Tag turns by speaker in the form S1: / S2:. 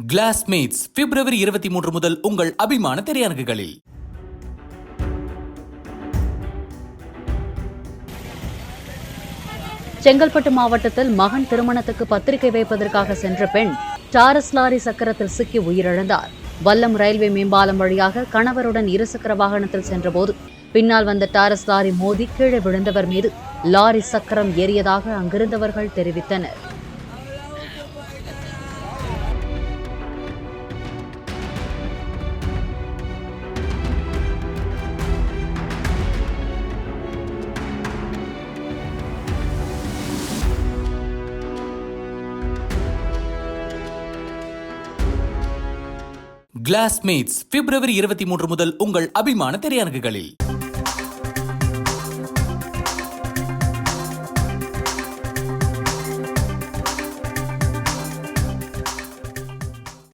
S1: Classmates பிப்ரவரி 23 முதல் உங்கள் அபிமான திரையரங்குகளில்.
S2: செங்கல்பட்டு மாவட்டத்தில் மகன் திருமணத்துக்கு பத்திரிகை வைப்பதற்காக சென்ற பெண் டாரஸ் லாரி சக்கரத்தில் சிக்கி உயிரிழந்தார். வல்லம் ரயில்வே மேம்பாலம் வழியாக கணவருடன் இருசக்கர வாகனத்தில் சென்றபோது பின்னால் வந்த டாரஸ் லாரி மோதி கீழே விழுந்தவர் மீது லாரி சக்கரம் ஏறியதாக அங்கிருந்தவர்கள் தெரிவித்தனர்.
S1: கிளாஸ்மேட்ஸ் பிப்ரவரி 23 முதல் உங்கள் அபிமான திரையரங்குகளில்.